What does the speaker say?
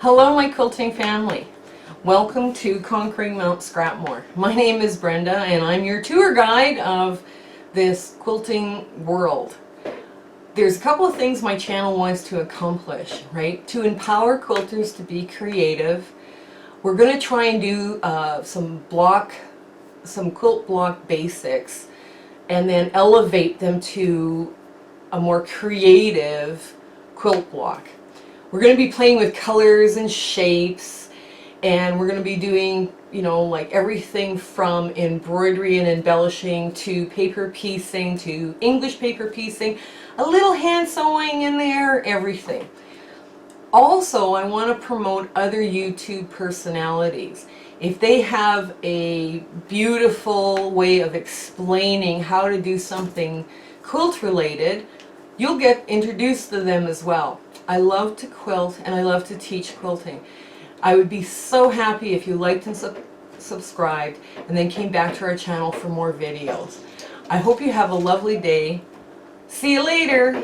Hello, my quilting family. Welcome to Conquering Mount Scrapmore. My name is Brenda and I'm your tour guide of this quilting world. There's a couple of things my channel wants to accomplish, right? To empower quilters to be creative. We're going to try and do some quilt block basics and then elevate them to a more creative quilt block. We're going to be playing with colors and shapes, and we're going to be doing, like everything from embroidery and embellishing to paper piecing to English paper piecing, a little hand sewing in there, everything. Also, I want to promote other YouTube personalities. If they have a beautiful way of explaining how to do something quilt related, you'll get introduced to them as well. I love to quilt and I love to teach quilting. I would be so happy if you liked and subscribed and then came back to our channel for more videos. I hope you have a lovely day. See you later.